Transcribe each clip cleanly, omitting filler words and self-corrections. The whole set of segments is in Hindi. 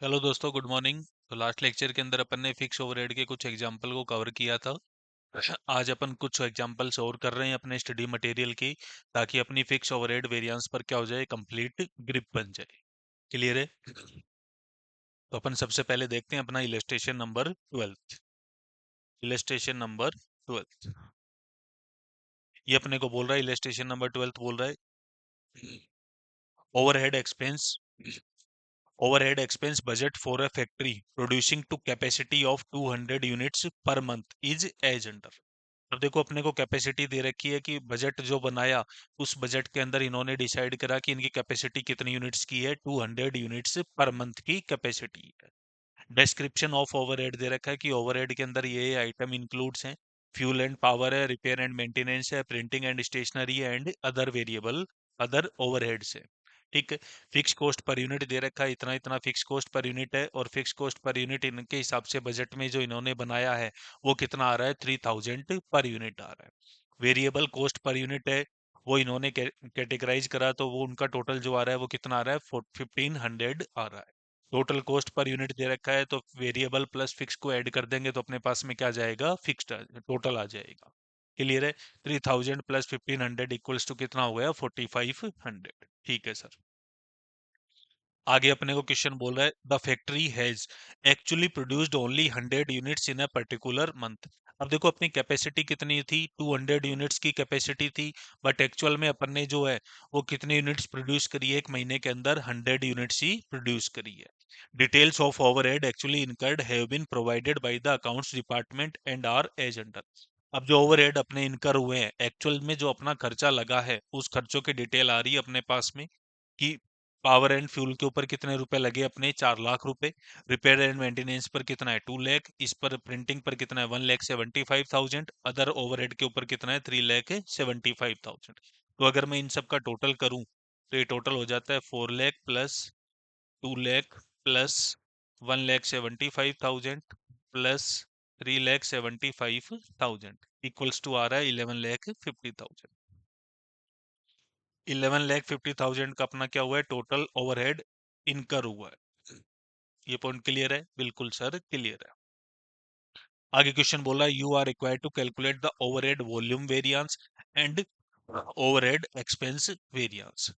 हेलो दोस्तों, गुड मॉर्निंग। तो लास्ट लेक्चर के अंदर अपन ने फिक्स ओवरहेड के कुछ एग्जांपल को कवर किया था। आज अपन कुछ एग्जांपल्स और कर रहे हैं अपने स्टडी मटेरियल की, ताकि अपनी फिक्स ओवरहेड वेरिएंस पर क्या हो जाए, कंप्लीट ग्रिप बन जाए। क्लियर है? तो अपन सबसे पहले देखते हैं अपना इलस्ट्रेशन नंबर 12। इलस्ट्रेशन नंबर 12 ये अपने को बोल रहा है, इलस्ट्रेशन नंबर 12 बोल रहा है overhead expense overhead expense budget for a factory producing to capacity of 200 units per month is as under। अब देखो, अपने को कैपेसिटी दे रखी है कि बजट जो बनाया उस बजट के अंदर इन्होंने डिसाइड करा कि इनकी कैपेसिटी कितनी यूनिट्स की है, 200 यूनिट्स पर मंथ की कैपेसिटी है। डिस्क्रिप्शन ऑफ ओवरहेड दे रखा है कि ओवरहेड के अंदर ये आइटम इंक्लूड्स हैं। फ्यूल एंड पावर है, रिपेयर एंड मेंटेनेंस है, प्रिंटिंग एंड स्टेशनरी है, and other variable other overheads है। ठीक है। फिक्स कॉस्ट पर यूनिट दे रखा है, इतना इतना फिक्स कॉस्ट पर यूनिट है, और फिक्स कॉस्ट पर यूनिट इनके हिसाब से बजट में जो इन्होंने बनाया है वो कितना आ रहा है, 3000 पर यूनिट आ रहा है। वेरिएबल कॉस्ट पर यूनिट है, वो इन्होंने कैटेगराइज करा, तो वो उनका टोटल जो आ रहा है वो कितना आ रहा है, 1500 आ रहा है। टोटल कॉस्ट पर यूनिट दे रखा है, तो वेरिएबल प्लस फिक्स को ऐड कर देंगे तो अपने पास में क्या जाएगा, फिक्स्ड टोटल आ जाएगा। क्लियर है? 3000 प्लस 1500 इक्वल्स टू कितना हो गया, 4500। ठीक है सर। आगे अपने को क्वेश्चन बोल रहा है, the factory has actually produced only 100 units in a particular month. अब देखो, अपनी कैपेसिटी कितनी थी, 200 यूनिट्स की कैपेसिटी थी, बट एक्चुअल में अपन ने जो है वो कितने यूनिट्स प्रोड्यूस करी है, एक महीने के अंदर 100 यूनिट्स ही प्रोड्यूस करी है। Details of overhead actually incurred have been provided by the accounts department and are as under. अब जो ओवरहेड अपने इनकर हुए हैं, एक्चुअल में जो अपना खर्चा लगा है उस खर्चों की डिटेल आ रही है अपने पास में, कि पावर एंड फ्यूल के ऊपर कितने रुपए लगे अपने, 4 लाख रुपए। रिपेयर एंड मेंटेनेंस पर कितना है, 2 लाख। इस पर प्रिंटिंग पर कितना है, 1,75,000। अदर ओवरहेड के ऊपर कितना है, 3,75,000। तो अगर मैं इन सब का टोटल करूं तो ये टोटल हो जाता है 4 lakh plus 2 lakh plus 1,75,000 plus 3,75,000 इक्वल्स टू आ रहा है 11,50,000। 11,50,000 का अपना क्या हुआ है, टोटल ओवरहेड इनकर हुआ है। ये पॉइंट क्लियर है? बिल्कुल सर, क्लियर है। आगे क्वेश्चन बोला, you are required to calculate the overhead volume variance and overhead expense variance.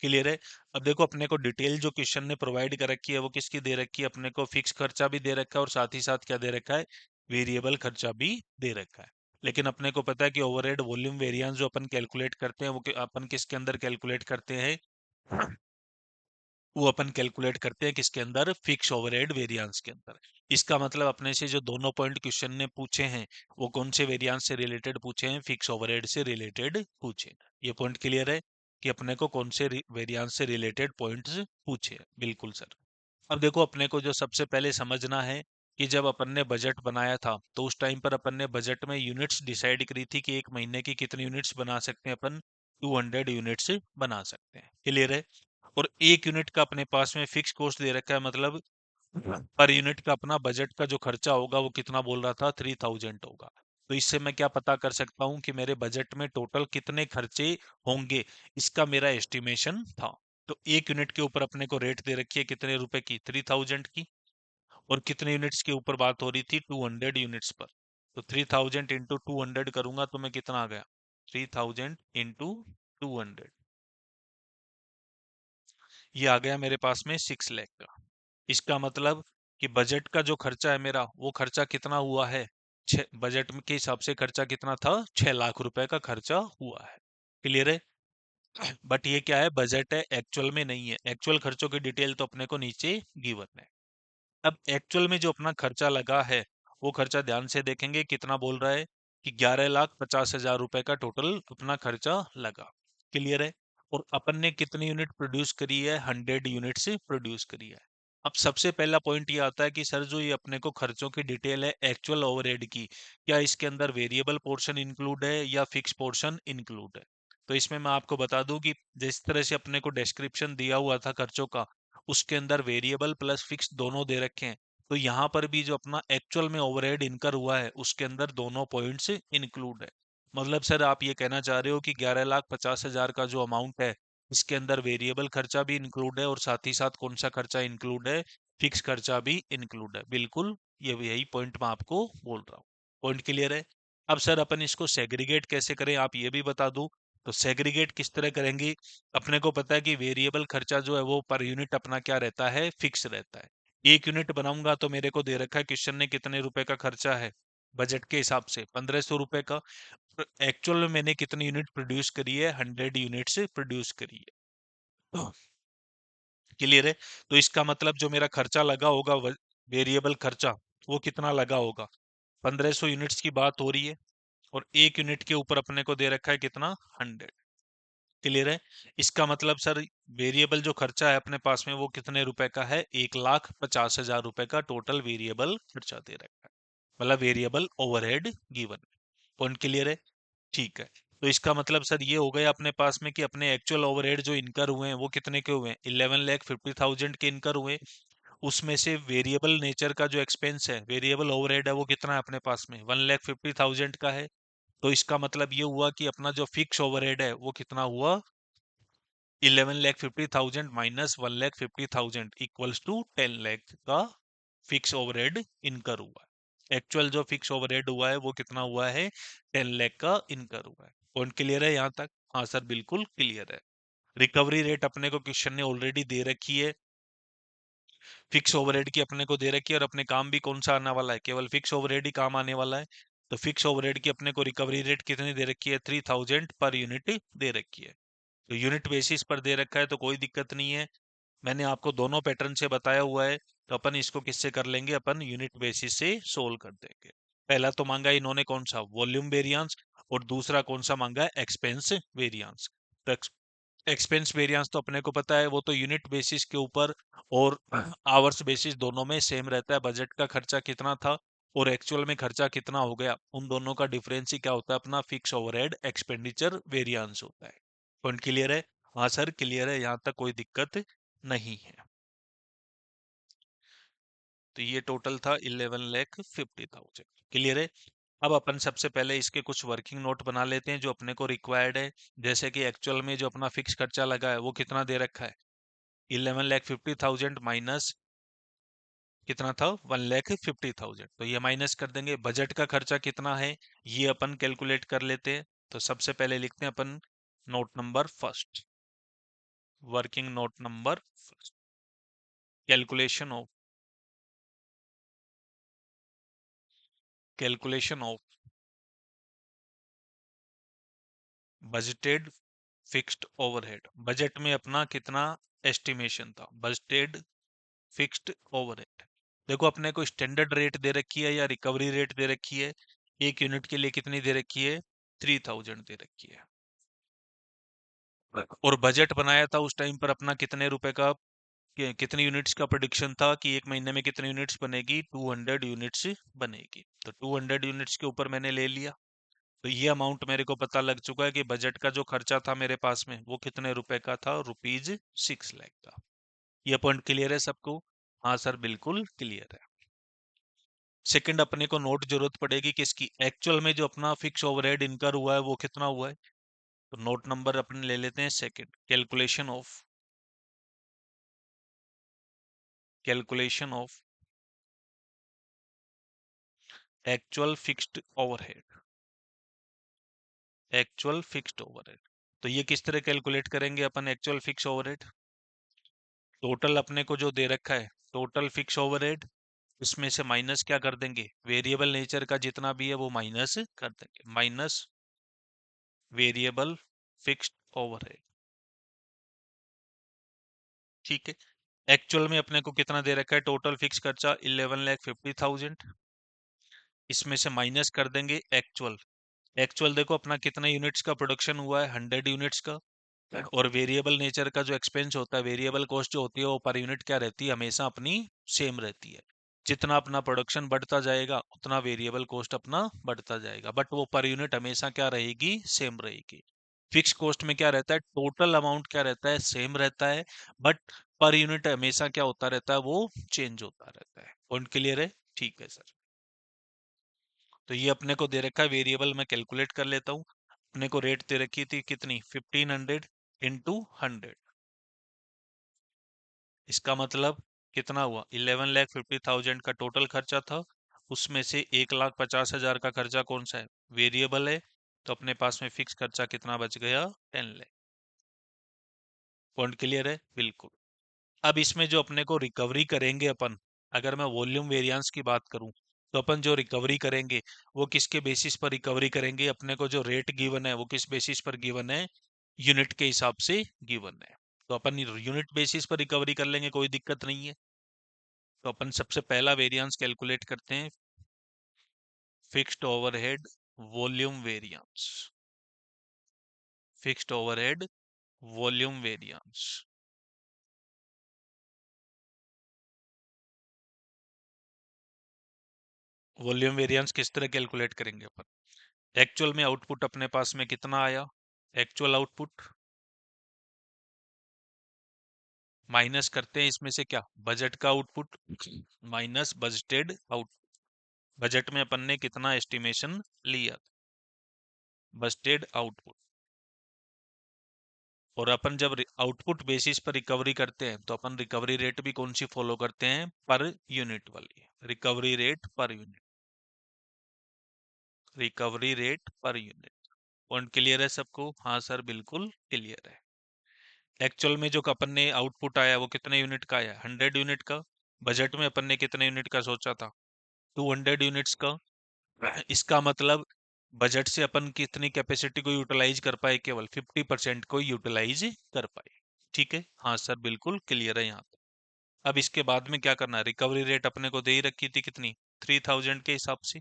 Clear है? अब देखो, अपने को डिटेल जो क्वेश्चन ने प्रोवाइड कर रखी है वो किसकी दे रखी है, अपने को फिक्स खर्चा भी दे रखा है और साथ ही साथ क्या दे रखा है, वेरिएबल खर्चा भी दे रखा है। लेकिन अपने को पता है कि ओवरहेड वॉल्यूम वेरिएंस जो अपन कैलकुलेट करते हैं वो अपन किसके अंदर कैलकुलेट करते हैं, वो अपन कैलकुलेट करते हैं किसके अंदर, फिक्स ओवरहेड वेरिएंस के अंदर। इसका मतलब अपने से जो दोनों पॉइंट क्वेश्चन ने पूछे हैं वो कौन से वेरिएंस से रिलेटेड पूछे हैं, फिक्स ओवरहेड से रिलेटेड पूछे हैं। ये पॉइंट क्लियर है कि अपने को कौन से वेरिएंस से रिलेटेड पॉइंट्स पूछे हैं? बिल्कुल सर। अब देखो, अपने को जो सबसे पहले समझना है कि जब अपन ने बजट बनाया था तो उस टाइम पर अपन ने बजट में यूनिट्स डिसाइड करी थी कि एक महीने की कितनी यूनिट्स बना सकते हैं अपन, 200 यूनिट्स बना सकते हैं। क्लियर है? और एक यूनिट का अपने पास में फिक्स कॉस्ट दे रखा है, मतलब पर यूनिट का अपना बजट का जो खर्चा होगा वो कितना बोल रहा था, 3000 होगा। तो इससे मैं क्या पता कर सकता हूँ कि मेरे बजट में टोटल कितने खर्चे होंगे, इसका मेरा एस्टिमेशन था। तो एक यूनिट के ऊपर अपने को रेट दे रखी है कितने रुपए की, 3000 की। और कितने यूनिट्स के ऊपर बात हो रही थी, 200 यूनिट्स पर। तो 3000 इंटू 200 करूंगा तो मैं कितना आ गया, 3000 इंटू 200, ये आ गया मेरे पास में 6 लाख का। इसका मतलब कि बजट का जो खर्चा है मेरा, वो खर्चा कितना हुआ है, बजट के हिसाब से खर्चा कितना था, 6 लाख रुपए का खर्चा हुआ है। क्लियर है? बट ये क्या है, बजट है, एक्चुअल में नहीं है। एक्चुअल खर्चों की डिटेल तो अपने को नीचे गिवन है। अब एक्चुअल में जो अपना खर्चा लगा है वो खर्चा ध्यान से देखेंगे, कितना बोल रहा है कि 11,50,000 रुपए का टोटल अपना खर्चा लगा। क्लियर है? और अपन ने कितनी यूनिट प्रोड्यूस करी है, 100 यूनिट से प्रोड्यूस करी है। अब सबसे पहला पॉइंट ये आता है कि सर जो ये अपने को खर्चों की डिटेल है एक्चुअल ओवरहेड की, क्या इसके अंदर वेरिएबल पोर्शन इंक्लूड है या फिक्स पोर्शन इंक्लूड है? तो इसमें मैं आपको बता दूं कि जिस तरह से अपने को डिस्क्रिप्शन दिया हुआ था खर्चों का, उसके अंदर वेरिएबल प्लस फिक्स दोनों दे रखे हैं। तो यहाँ पर भी जो अपना एक्चुअल में ओवरहेड इनकर हुआ है उसके अंदर दोनों पॉइंट्स इंक्लूड है। मतलब सर आप ये कहना चाह रहे हो कि 11,50,000 का जो अमाउंट है इसके अंदर वेरिएबल खर्चा भी इंक्लूड है और साथ ही साथ कौन सा खर्चा इंक्लूड है, फिक्स खर्चा भी इंक्लूड है, बिल्कुल। ये यही पॉइंट मैं आपको बोल रहा हूँ। पॉइंट क्लियर है? अब सर अपन इसको सेग्रीगेट कैसे करें, आप ये भी बता दो। तो सेग्रीगेट किस तरह करेंगे? अपने को पता है कि वेरिएबल खर्चा जो है वो पर यूनिट अपना क्या रहता है, फिक्स रहता है। 1 यूनिट बनाऊंगा तो मेरे को दे रखा है क्वेश्चन ने कितने रुपए का खर्चा है, बजट के हिसाब से 1500 रुपए का। एक्चुअल में मैंने कितनी यूनिट प्रोड्यूस करी है, 100 यूनिट्स प्रोड्यूस करी है। क्लियर है? तो इसका मतलब जो मेरा खर्चा लगा होगा, वेरिएबल खर्चा, वो कितना लगा होगा? 1500 यूनिट्स की बात हो रही है, और 1 यूनिट के ऊपर अपने को दे रखा है कितना, 100। क्लियर है? इसका मतलब सर वेरिएबल जो खर्चा है अपने पास में वो कितने रुपए का है, 1,50,000 रुपए का टोटल वेरिएबल खर्चा दे रखा है, मतलब variable overhead given. Point clear है? ठीक है। तो इसका मतलब सर ये हो गया अपने पास में कि अपने एक्चुअल ओवरहेड जो इनकर हुए हैं वो कितने के हुए हैं, 11,50,000 के इनकर हुए। उसमें से वेरिएबल नेचर का जो एक्सपेंस है, वेरिएबल ओवरहेड है, वो कितना है अपने पास में, 1,50,000 का है। तो इसका मतलब ये हुआ कि अपना जो फिक्स ओवरहेड है वो कितना हुआ, 11,50,000 माइनस 1,50,000 इक्वल्स टू 10 लाख का फिक्स ओवरहेड इनकर हुआ है। एक्चुअल जो फिक्स ओवरहेड हुआ है वो कितना हुआ है, 10 लाख का इनकर हुआ है। पॉइंट क्लियर है यहाँ तक? हाँ सर बिल्कुल क्लियर है। रिकवरी रेट अपने को क्वेश्चन ने ऑलरेडी दे रखी है, फिक्स ओवरहेड की अपने को दे रखी है, और अपने काम भी कौन सा आने वाला है, केवल फिक्स ओवरहेड ही काम आने वाला है। तो फिक्स ओवरहेड की अपने को रिकवरी रेट कितनी दे रखी है, 3,000 पर यूनिट दे रखी है। तो यूनिट बेसिस पर दे रखा है तो कोई दिक्कत नहीं है। मैंने आपको दोनों पैटर्न से बताया हुआ है, तो अपन इसको किससे कर लेंगे, अपन यूनिट बेसिस से सोल्व कर देंगे। पहला तो मांगा इन्होंने कौन सा, वॉल्यूम वेरिएंस, और दूसरा कौन सा मांगा है, एक्सपेंस वेरिएंस। तो एक्सपेंस वेरिएंस तो अपने को पता है, वो तो यूनिट बेसिस के ऊपर और आवर्स बेसिस दोनों में सेम रहता है। बजट का खर्चा कितना था और एक्चुअल में खर्चा कितना हो गया, उन दोनों का डिफरेंस ही क्या होता है, अपना फिक्स ओवरहेड एक्सपेंडिचर वेरिएंस होता है। पॉइंट क्लियर है? हाँ सर क्लियर है, यहाँ तक कोई दिक्कत नहीं है। तो ये टोटल था 11,50,000। क्लियर है? अब अपन सबसे पहले इसके कुछ वर्किंग नोट बना लेते हैं जो अपने को रिक्वायर्ड है। जैसे कि एक्चुअल में जो अपना फिक्स खर्चा लगा है वो कितना दे रखा है, 11,50,000 माइनस कितना था, 1,50,000। तो ये माइनस कर देंगे। बजट का खर्चा कितना है ये अपन कैलकुलेट कर लेते हैं। तो सबसे पहले लिखते हैं अपन note number first, working note number first, calculation of budgeted fixed overhead. Budget में अपना कितना एस्टिमेशन था, बजटेड फिक्स्ड ओवरहेड। देखो अपने को स्टैंडर्ड रेट दे रखी है या रिकवरी रेट दे रखी है, 1 यूनिट के लिए कितनी दे रखी है, 3,000 दे रखी है। और बजट बनाया था उस टाइम पर अपना कितने रुपए का, कितने यूनिट्स का प्रोडिक्शन था कि एक महीने में कितने यूनिट्स बनेगी, 200 यूनिट्स बनेगी। तो 200 यूनिट्स के ऊपर मैंने ले लिया। तो ये अमाउंट मेरे को पता लग चुका है कि बजट का जो खर्चा था मेरे पास में वो कितने रुपए का था, ₹6 लाख का। ये पॉइंट क्लियर है सबको? हाँ सर बिल्कुल क्लियर है। सेकंड अपने को नोट जरूरत पड़ेगी किसकी, एक्चुअल में जो अपना फिक्स ओवरहेड इनकर हुआ है वो कितना हुआ है। तो नोट नंबर अपन ले लेते हैं second, calculation of actual fixed overhead, actual fixed overhead. तो ये किस तरह कैलकुलेट करेंगे अपन, एक्चुअल फिक्स ओवरहेड, टोटल अपने को जो दे रखा है, टोटल फिक्स ओवरहेड, उसमें से माइनस क्या कर देंगे, वेरिएबल नेचर का जितना भी है वो माइनस कर देंगे, माइनस वेरिएबल फिक्स्ड ओवरहेड। ठीक है। एक्चुअल में अपने को कितना दे रखा है, टोटल फिक्स खर्चा 11,50,000, इसमें से माइनस कर देंगे एक्चुअल। एक्चुअल देखो अपना कितना यूनिट्स का प्रोडक्शन हुआ है, 100 यूनिट्स का। और वेरिएबल नेचर का जो एक्सपेंस होता है, वेरिएबल कॉस्ट जो होती है वो पर यूनिट क्या रहती है, हमेशा अपनी सेम रहती है। जितना अपना प्रोडक्शन बढ़ता जाएगा उतना वेरिएबल कॉस्ट अपना बढ़ता जाएगा, बट वो पर यूनिट हमेशा क्या रहेगी, सेम रहेगी। फिक्स कॉस्ट में क्या रहता है, टोटल अमाउंट क्या रहता है, सेम रहता है, बट पर यूनिट हमेशा क्या होता रहता है, वो चेंज होता रहता है। पॉइंट क्लियर है? ठीक है सर। तो ये अपने को दे रखा है वेरिएबल, मैं कैलकुलेट कर लेता हूँ। अपने को रेट दे रखी थी कितनी, 1500 इंटू 100। इसका मतलब कितना हुआ, 11,50,000 का टोटल खर्चा था। उसमें से 1,50,000 का खर्चा कौन सा है, वेरिएबल है। तो अपने पास में फिक्स खर्चा कितना बच गया, 10 लाख। पॉइंट क्लियर है, बिल्कुल। अब इसमें जो अपने को रिकवरी करेंगे अपन, अगर मैं वॉल्यूम वेरिएंस की बात करूं, तो अपन जो रिकवरी करेंगे वो किसके बेसिस पर रिकवरी करेंगे, अपने को जो रेट गिवन है वो किस बेसिस पर गिवन है, यूनिट के हिसाब से गिवन है। तो अपन यूनिट बेसिस पर रिकवरी कर लेंगे, कोई दिक्कत नहीं है। तो अपन सबसे पहला वेरिएंस कैलकुलेट करते हैं, fixed overhead volume variance. Fixed overhead volume variance. Volume variance किस तरह कैलकुलेट करेंगे अपन, एक्चुअल में आउटपुट अपने पास में कितना आया, एक्चुअल आउटपुट माइनस करते हैं इसमें से क्या, बजट का output, minus budgeted out. Budget में अपन ने कितना एस्टिमेशन लिया, बजटेड आउटपुट। और अपन जब आउटपुट बेसिस पर रिकवरी करते हैं तो अपन रिकवरी रेट भी कौन सी फॉलो करते हैं, पर यूनिट वाली, recovery rate per unit, recovery rate per unit. Point clear है सबको, हाँ सर बिल्कुल क्लियर है। एक्चुअल में जो अपन ने आउटपुट आया वो कितने यूनिट का आया, 100 यूनिट का। बजट में अपन ने कितने यूनिट का सोचा था, 200 यूनिट्स का। इसका मतलब बजट से अपन कितनी कैपेसिटी को यूटिलाइज कर पाए, केवल 50% को यूटिलाइज कर पाए। ठीक है, हाँ सर बिल्कुल क्लियर है यहाँ पे। अब इसके बाद में क्या करना है, रिकवरी रेट अपने को दे ही रखी थी कितनी, 3,000 के हिसाब से।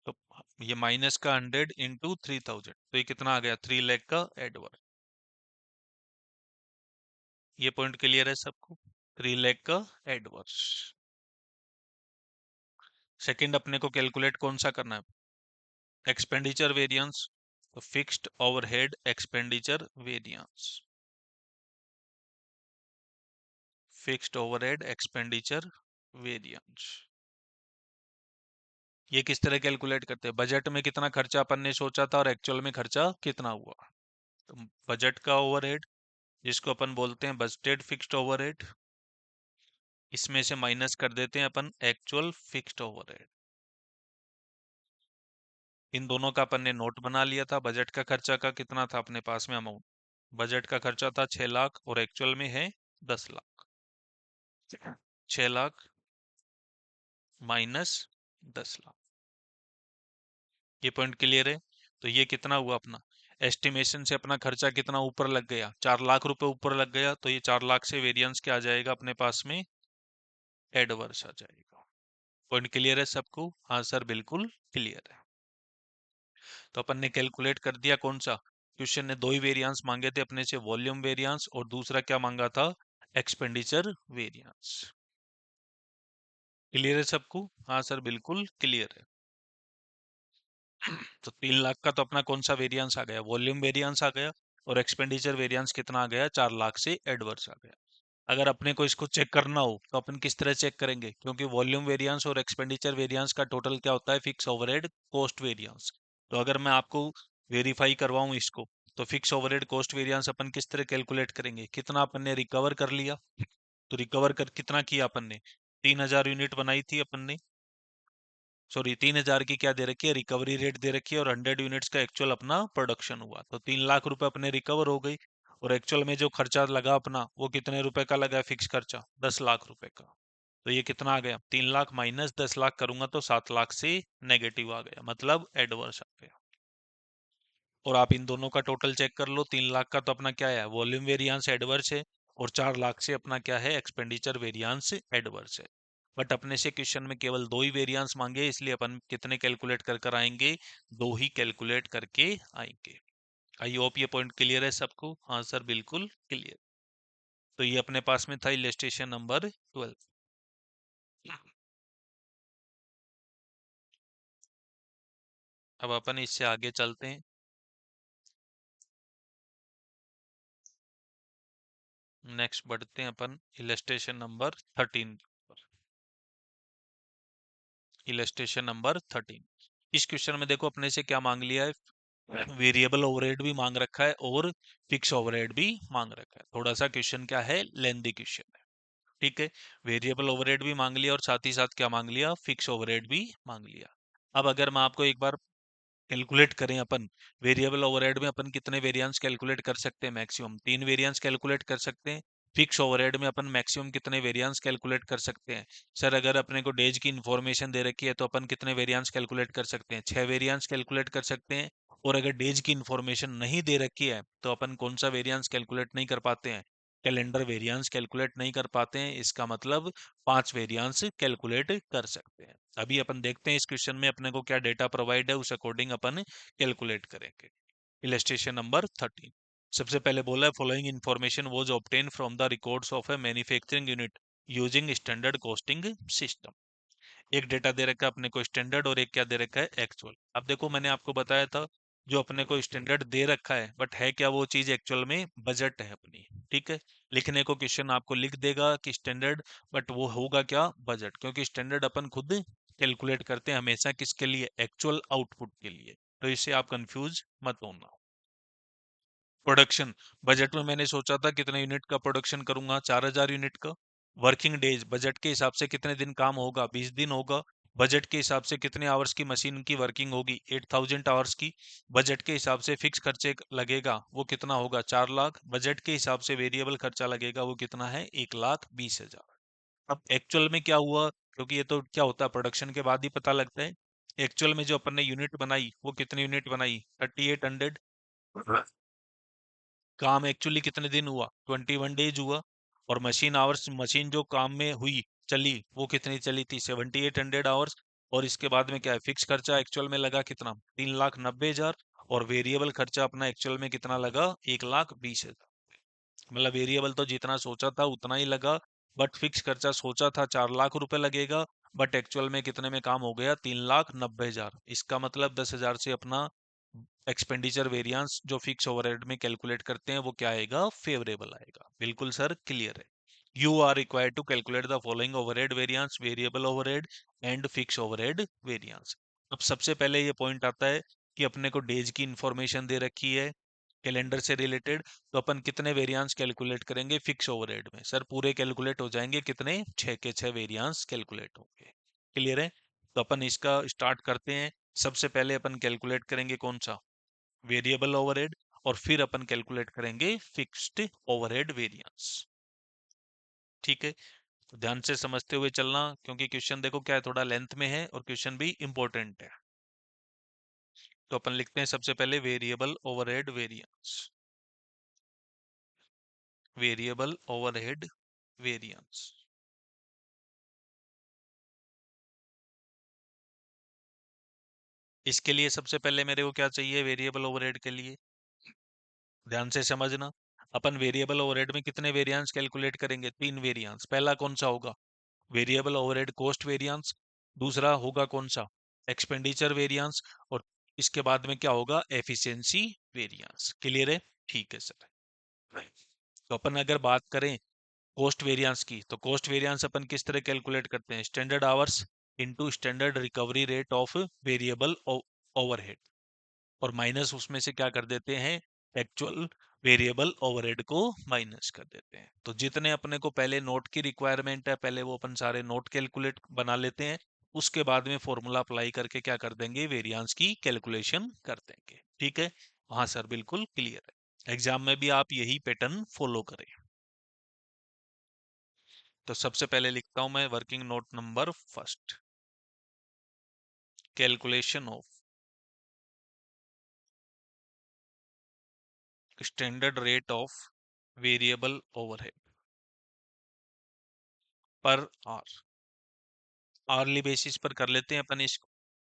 तो ये माइनस का 100 × 3,000, तो ये कितना आ गया, 3 लाख का एडवर्ड। ये पॉइंट क्लियर है सबको, 3 लाख का एडवर्स। सेकंड अपने को कैलकुलेट कौन सा करना है, एक्सपेंडिचर वेरिएंस। तो fixed overhead expenditure variance, fixed overhead expenditure variance. ये किस तरह कैलकुलेट करते हैं, बजट में कितना खर्चा अपन ने सोचा था और एक्चुअल में खर्चा कितना हुआ। तो बजट का ओवरहेड, जिसको अपन बोलते हैं बजटेड फिक्स्ड ओवरहेड, इसमें से माइनस कर देते हैं अपन एक्चुअल फिक्स्ड ओवरहेड। इन दोनों का अपन ने नोट बना लिया था, बजट का खर्चा का कितना था अपने पास में अमाउंट, बजट का खर्चा था 6 लाख और एक्चुअल में है 10 लाख। 6 लाख माइनस 10 लाख। ये पॉइंट क्लियर है। तो ये कितना हुआ अपना, एस्टिमेशन से अपना खर्चा कितना ऊपर लग गया, 4 लाख रुपए ऊपर लग गया। तो ये 4 लाख से वेरिएंस क्या आ जाएगा अपने पास में, एडवर्स आ जाएगा। पॉइंट क्लियर है सबको, हाँ सर बिल्कुल क्लियर है। तो अपन ने कैलकुलेट कर दिया कौन सा, क्वेश्चन ने दो ही वेरिएंस मांगे थे अपने से, वॉल्यूम वेरिएंस और दूसरा क्या मांगा था, एक्सपेंडिचर वेरिएंस। क्लियर है सबको, हाँ सर बिल्कुल क्लियर है। तो 3 लाख का तो अपना कौन सा वेरिएंस आ गया, वॉल्यूम वेरिएंस आ गया। और एक्सपेंडिचर वेरिएंस कितना आ गया, 4 लाख से एडवर्स आ गया। अगर अपने को इसको चेक करना हो तो अपन किस तरह चेक करेंगे, क्योंकि वॉल्यूम वेरिएंस और एक्सपेंडिचर वेरिएंस का टोटल क्या होता है, फिक्स ओवरहेड कॉस्ट वेरिएंस। तो अगर मैं आपको वेरीफाई करवाऊं इसको, तो फिक्स ओवरहेड कॉस्ट वेरिएंस अपन किस तरह कैलकुलेट करेंगे, कितना अपन ने रिकवर कर लिया। तो रिकवर कर कितना किया अपन ने, 3,000 यूनिट बनाई थी अपन ने, सॉरी 3,000 की क्या दे रखी है, रिकवरी रेट दे रखी है, और 100 यूनिट्स का एक्चुअल अपना प्रोडक्शन हुआ। तो 3 लाख रुपए अपने रिकवर हो गई। और एक्चुअल में जो खर्चा लगा अपना, वो कितने रुपए का लगा, फिक्स खर्चा 10 लाख रुपए का। तो ये कितना आ गया, 3 लाख माइनस 10 लाख करूंगा तो 7 लाख से नेगेटिव आ गया, मतलब एडवर्स आ गया। और आप इन दोनों का टोटल चेक कर लो, 3 लाख का तो अपना क्या है, वॉल्यूम वेरिएंस एडवर्स है। और 4 लाख से अपना क्या है, एक्सपेंडिचर वेरिएंस एडवर्स है। बट अपने से क्वेश्चन में केवल दो ही वेरिएंस मांगे, इसलिए अपन कितने कैलकुलेट कर कर आएंगे, दो ही कैलकुलेट करके आएंगे। आई होप ये पॉइंट क्लियर है सबको, हाँ सर बिल्कुल क्लियर। तो ये अपने पास में था इलस्ट्रेशन नंबर 12। अब अपन इससे आगे चलते हैं, नेक्स्ट बढ़ते हैं अपन इलस्ट्रेशन नंबर 13 पर। इलस्ट्रेशन नंबर 13, इस क्वेश्चन में देखो अपने से क्या मांग लिया है, वेरिएबल ओवरहेड भी मांग रखा है और फिक्स ओवरहेड भी मांग रखा है। थोड़ा सा क्वेश्चन क्या है, लेंदी क्वेश्चन है। ठीक है, वेरिएबल ओवरहेड भी मांग लिया और साथ ही साथ क्या मांग लिया, फिक्स ओवरहेड भी मांग लिया। अब अगर मैं आपको एक बार कैलकुलेट करें अपन, वेरिएबल ओवरहेड में अपन कितने वेरिएंस कैलकुलेट कर सकते हैं, मैक्सिमम 3 वेरिएंस कैलकुलेट कर सकते हैं। फिक्स ओवरहेड में अपन मैक्सिमम कितने वेरिएंस कैलकुलेट कर सकते हैं। सर अगर अपने को डेज की इन्फॉर्मेशन दे रखी है तो अपन कितने वेरिएंस कैलकुलेट कर सकते हैं, 6 वेरिएंस कैलकुलेट कर सकते हैं। और अगर डेज की इन्फॉर्मेशन नहीं दे रखी है तो अपन कौन सा वेरिएंस कैलकुलेट नहीं कर पाते हैं, कैलेंडर वेरिएंस कैलकुलेट नहीं कर पाते हैं। इसका मतलब 5 वेरिएंस कैलकुलेट कर सकते हैं। अभी अपन देखते हैं इस क्वेश्चन में अपने को क्या डेटा प्रोवाइड है, उस अकॉर्डिंग अपन कैलकुलेट करेंगे। इलस्ट्रेशन नंबर 13, सबसे पहले बोला है following information was obtain from the records of A manufacturing unit using standard costing system. एक डेटा दे रखा है अपने को स्टैंडर्ड और एक क्या दे रखा है, एक्चुअल। अब देखो मैंने आपको बताया था जो अपने को स्टैंडर्ड दे रखा है बट है क्या वो चीज एक्चुअल में, बजट है अपनी। ठीक है, लिखने को क्वेश्चन आपको लिख देगा कि स्टैंडर्ड, बट वो होगा क्या, बजट, क्योंकि स्टैंडर्ड अपन खुद कैलकुलेट करते हैं हमेशा किसके लिए, एक्चुअल आउटपुट के लिए। तो इससे आप कंफ्यूज मत होना। प्रोडक्शन, बजट में मैंने सोचा था कितने यूनिट का प्रोडक्शन करूंगा, 4,000 यूनिट का। वर्किंग डेज, बजट के हिसाब से कितने दिन काम होगा, 20 दिन होगा। बजट के हिसाब से कितने आवर्स की मशीन की वर्किंग होगी, 8,000 आवर्स की। बजट के हिसाब से फिक्स खर्चे लगेगा वो कितना होगा, 4 लाख। बजट के हिसाब से वेरिएबल खर्चा लगेगा वो कितना है, 1,20,000। अब एक्चुअल में क्या हुआ, क्योंकि ये तो क्या होता है प्रोडक्शन के बाद ही पता लगता है। एक्चुअल में जो अपन ने यूनिट बनाई वो कितनी यूनिट बनाई, 3,800। काम एक्चुअली कितने दिन हुआ, 21 डेज हुआ। और मशीन आवर्स, मशीन जो काम में हुई, चली, वो कितनी चली थी, 7,800 आवर्स। और इसके बाद में क्या है, फिक्स खर्चा एक्चुअल में लगा कितना, 3,90,000। और वेरिएबल खर्चा अपना एक्चुअल में कितना लगा, 1,20,000। मतलब वेरिएबल तो जितना सोचा था उतना ही लगा, बट फिक्स खर्चा सोचा था 4 लाख रुपए लगेगा, बट एक्चुअल में कितने में काम हो गया, 3,90,000। इसका मतलब 10,000 से अपना एक्सपेंडिचर वेरिएंस जो फिक्स ओवरहेड में कैलकुलेट करते हैं वो क्या आएगा, फेवरेबल आएगा। बिल्कुल सर, क्लियर है। You are required to calculate the following overhead variance, variable overhead and fix overhead variance. अब सबसे पहले ये पॉइंट आता है कि अपने को डेज की इंफॉर्मेशन दे रखी है कैलेंडर से रिलेटेड, तो अपन कितने वेरिएंस कैलकुलेट करेंगे फिक्स ओवरहेड में, सर पूरे कैलकुलेट हो जाएंगे, कितने, 6 के 6 वेरिएंस कैलकुलेट होंगे। क्लियर है, तो अपन इसका स्टार्ट करते हैं। सबसे पहले अपन कैलकुलेट करेंगे कौन सा, वेरिएबल ओवरहेड। और फिर अपन कैलकुलेट करेंगे फिक्स्ड ओवरहेड वेरिएंस। ठीक है, तो ध्यान से समझते हुए चलना, क्योंकि क्वेश्चन देखो क्या है, थोड़ा लेंथ में है और क्वेश्चन भी इंपॉर्टेंट है। तो अपन लिखते हैं सबसे पहले variable overhead variance, variable overhead variance. इसके लिए सबसे पहले मेरे को क्या चाहिए, वेरिएबल ओवरहेड के लिए, ध्यान से समझना। अपन वेरिएबल ओवरहेड में कितने वेरिएंस कैलकुलेट करेंगे, 3 वेरिएंस। पहला कौन सा होगा, वेरिएबल ओवरहेड कॉस्ट वेरिएंस। दूसरा होगा कौन सा, एक्सपेंडिचर वेरिएंस। और इसके बाद में क्या होगा, एफिशिएंसी वेरिएंस। क्लियर है, ठीक है सर। तो अपन अगर बात करें कॉस्ट वेरिएंस की, तो कॉस्ट वेरिएंस अपन किस तरह कैलकुलेट करते हैं, standard hours into standard recovery rate of variable overhead, और माइनस उसमें से क्या कर देते हैं, एक्चुअल वेरिएबल ओवरहेड को माइनस कर देते हैं। तो जितने अपने को पहले नोट की रिक्वायरमेंट है पहले वो अपन सारे नोट कैलकुलेट बना लेते हैं। उसके बाद में फॉर्मूला अप्लाई करके क्या कर देंगे, वेरिएंस की कैलकुलेशन कर देंगे। ठीक है, हाँ सर बिल्कुल क्लियर है, एग्जाम में भी आप यही पैटर्न फॉलो करें। तो सबसे पहले लिखता हूं मैं working note number first, calculation of standard rate of variable overhead per hour, hourly basis पर कर लेते हैं अपन इसको।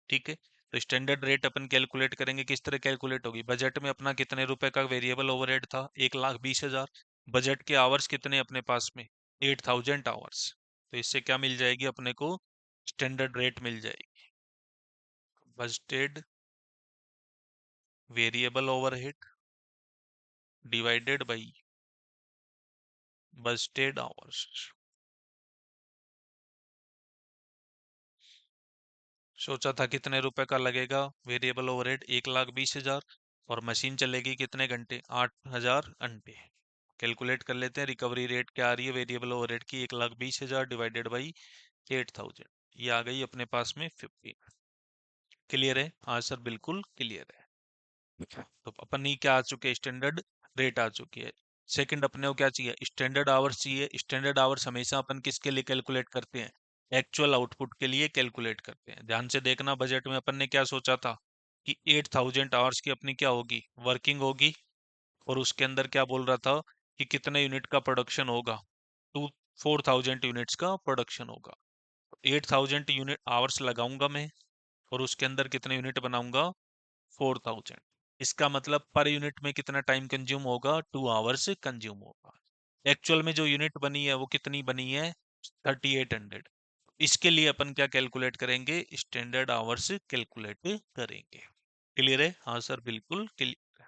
ठीक है, तो स्टैंडर्ड रेट अपन कैलकुलेट करेंगे, किस तरह कैलकुलेट होगी, बजट में अपना कितने रुपए का वेरिएबल ओवरहेड था, 1,20,000। बजट के आवर्स कितने अपने पास में, 8,000 आवर्स। तो इससे क्या मिल जाएगी अपने को, स्टैंडर्ड रेट मिल जाएगी, budgeted variable overhead divided by budgeted hours. सोचा था कितने रुपए का लगेगा वेरिएबल ओवरहेड, 1,20,000। और मशीन चलेगी कितने घंटे, 8,000 घंटे। कैलकुलेट कर लेते हैं रिकवरी रेट क्या आ रही है वेरिएबल ओवरहेड की, 1,20,000 डिवाइडेड बाई 8,000, ये आ गई अपने पास में 15। क्लियर है? हाँ सर बिल्कुल क्लियर है। तो अपन ही क्या आ चुके हैं, स्टैंडर्ड रेट आ चुकी है। सेकंड अपने को क्या चाहिए, स्टैंडर्ड आवर्स चाहिए। स्टैंडर्ड आवर्स हमेशा अपन किसके लिए कैलकुलेट करते हैं, एक्चुअल आउटपुट के लिए कैलकुलेट करते हैं। ध्यान से देखना, बजट में अपन ने क्या सोचा था कि 8,000 आवर्स की अपनी क्या होगी, वर्किंग होगी, और उसके अंदर क्या बोल रहा था कि कितने यूनिट का प्रोडक्शन होगा, टू 4,000 यूनिट्स का प्रोडक्शन होगा। 8,000 यूनिट आवर्स लगाऊंगा मैं, और उसके अंदर कितने यूनिट बनाऊंगा, 4,000। इसका मतलब पर यूनिट में कितना टाइम कंज्यूम होगा, 2 आवर्स कंज्यूम होगा। एक्चुअल में जो यूनिट बनी है वो कितनी बनी है, 3,800। इसके लिए अपन क्या कैलकुलेट करेंगे, स्टैंडर्ड आवर्स कैलकुलेट करेंगे। क्लियर है? हाँ सर बिल्कुल क्लियर है।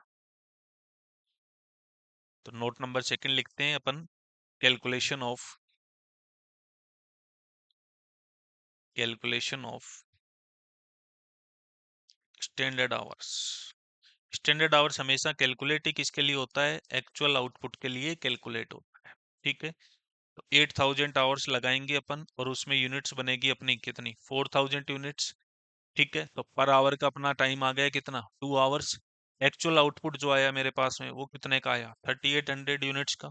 तो नोट नंबर सेकंड लिखते हैं अपन, calculation of standard hours. Standard hours हमेशा कैलकुलेट ही किसके लिए होता है, एक्चुअल आउटपुट के लिए कैलकुलेट होता है। ठीक है, तो 8,000 आवर्स लगाएंगे अपन, और उसमें यूनिट्स बनेगी अपनी कितनी, 4,000 यूनिट्स। ठीक है, तो पर आवर का अपना टाइम आ गया कितना, 2 आवर्स। एक्चुअल आउटपुट जो आया मेरे पास में वो कितने का आया, 3,800 यूनिट्स का।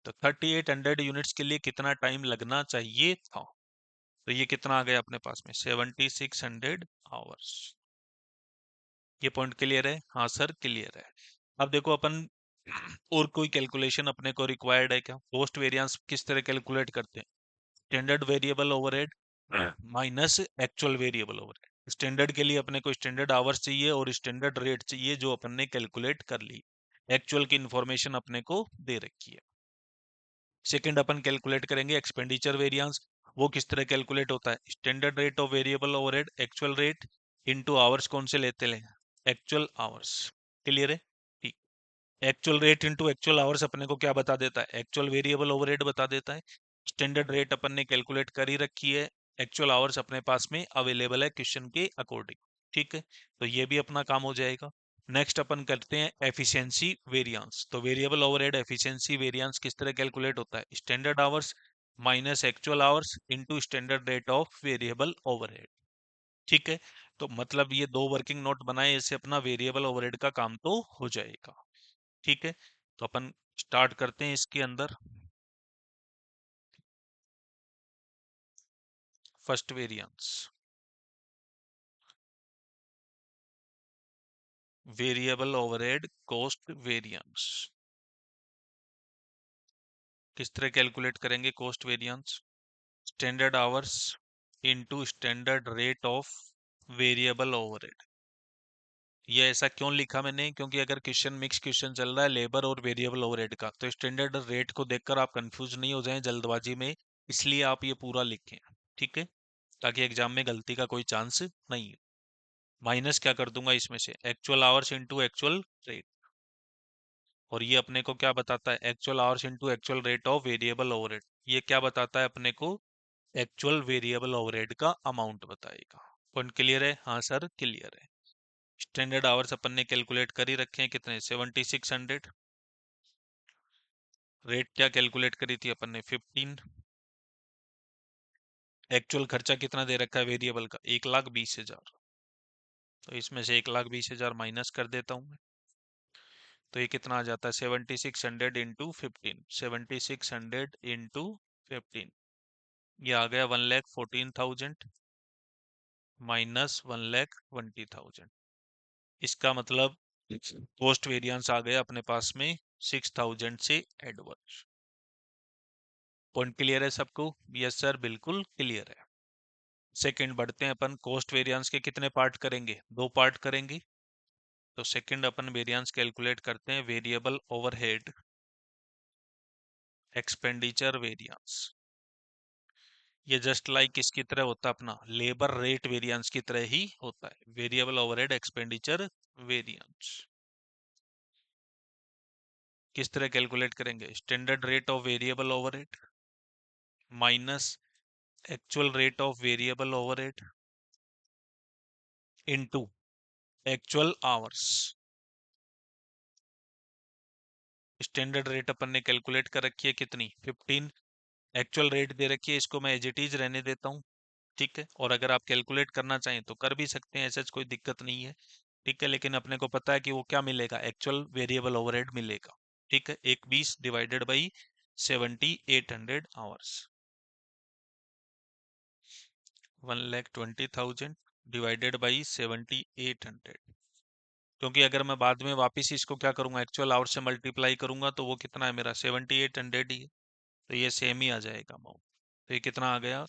तो 3,800 यूनिट्स के लिए कितना टाइम लगना चाहिए था, तो ये कितना आ गया अपने पास में, 7,600 आवर्स। ये पॉइंट क्लियर है? हाँ सर क्लियर है। अब देखो अपन और कोई कैलकुलेशन अपने को रिक्वायर्ड है क्या, कॉस्ट वेरिएंस किस तरह कैलकुलेट करते हैं, standard variable overhead minus actual variable overhead. Standard के लिए अपने को स्टैंडर्ड आवर्स चाहिए और स्टैंडर्ड रेट चाहिए जो अपन ने कैलकुलेट कर ली, एक्चुअल की इंफॉर्मेशन अपने को दे रखी है। सेकंड अपन कैलकुलेट करेंगे एक्सपेंडिचर वेरिएंस। वो किस तरह कैलकुलेट होता है, standard rate of variable overhead actual rate into hours, कौन से लेते हैं, एक्चुअल आवर्स। क्लियर है? ठीक। Actual rate into actual hours अपने को क्या बता देता है, एक्चुअल वेरिएबल ओवरहेड बता देता है। स्टैंडर्ड रेट अपन ने कैलकुलेट कर ही रखी है, एक्चुअल आवर्स अपने पास में अवेलेबल है क्वेश्चन के अकॉर्डिंग। ठीक है, तो ये भी अपना काम हो जाएगा। नेक्स्ट अपन करते हैं एफिशिएंसी वेरिएंस। तो वेरिएबल ओवरहेड एफिशिएंसी वेरिएंस किस तरह कैलकुलेट होता है, standard hours minus actual hours into standard rate of variable overhead. ठीक है, तो मतलब ये दो वर्किंग नोट बनाए, इससे अपना वेरिएबल ओवरहेड का काम तो हो जाएगा। ठीक है, तो अपन स्टार्ट करते हैं इसके अंदर। First variance, variable overhead cost variance. किस तरह कैलकुलेट करेंगे cost variance, standard hours into standard rate of variable overhead. ये ऐसा क्यों लिखा मैंने, क्योंकि अगर क्वेश्चन मिक्स क्वेश्चन चल रहा है लेबर और वेरिएबल ओवरहेड का, तो स्टैंडर्ड रेट को देखकर आप कंफ्यूज नहीं हो जाएं जल्दबाजी में, इसलिए आप ये पूरा लिखें। ठीक है, ताकि एग्जाम में गलती का कोई चांस नहीं हो। माइनस क्या कर दूंगा इसमें से, actual hours into actual rate, और ये अपने को क्या बताता है, actual hours into actual rate of variable overhead. ये क्या बताता है अपने को, एक्चुअल वेरिएबल ओवरहेड का अमाउंट बताएगा। पॉइंट क्लियर है? हाँ सर क्लियर है। स्टैंडर्ड आवर्स अपन ने कैलकुलेट कर ही रखे हैं, कितने, 7,600। रेट क्या कैलकुलेट करी थी अपन ने, 15। एक्चुअल खर्चा कितना दे रखा है वेरिएबल का, 1,20,000। तो इसमें से 1,20,000 माइनस कर देता हूँ मैं, तो ये कितना आ जाता है, 7,600 इंटू 15, 7,600 इंटू 15, ये आ गया 1,14,000 माइनस 1,20,000। इसका मतलब पोस्ट वेरिएंस आ गया अपने पास में 6,000 से एडवर्स। पॉइंट क्लियर है सबको? यस सर बिल्कुल क्लियर है। सेकंड बढ़ते हैं अपन, कॉस्ट वेरिएंस के कितने पार्ट करेंगे, दो पार्ट करेंगे। तो सेकंड अपन वेरिएंस कैलकुलेट करते हैं, वेरिएबल ओवरहेड एक्सपेंडिचर वेरिएंस। ये जस्ट लाइक इसकी तरह होता है, अपना लेबर रेट वेरिएंस की तरह ही होता है, वेरिएबल ओवरहेड एक्सपेंडिचर वेरिएंस। किस तरह कैलकुलेट करेंगे, standard rate of variable overhead minus actual rate of variable overhead into, actual hours, into, actual, actual rate of variable overhead, minus actual rate of variable overhead into, actual hours, into, actual, actual, actual, actual, actual, actual, actual hours. Standard rate अपन ने कैलकुलेट कर रखी है कितनी 15, एक्चुअल रेट दे रखी है, इसको मैं एज इट इज रहने देता हूँ। ठीक है, और अगर आप कैलकुलेट करना चाहें तो कर भी सकते हैं, ऐसा कोई दिक्कत नहीं है। ठीक है, लेकिन अपने को पता है कि वो क्या मिलेगा, एक्चुअल वेरिएबल ओवरहेड मिलेगा। ठीक है, एक 20 divided by 7800 hours, 1,20,000 divided by 7800। क्योंकि अगर मैं बाद में वापस इसको क्या करूंगा, एक्चुअल आवर्स से मल्टीप्लाई करूंगा तो वो कितना है मेरा 7800 ही है, तो ये सेम ही आ जाएगा अमाउंट। तो ये कितना आ गया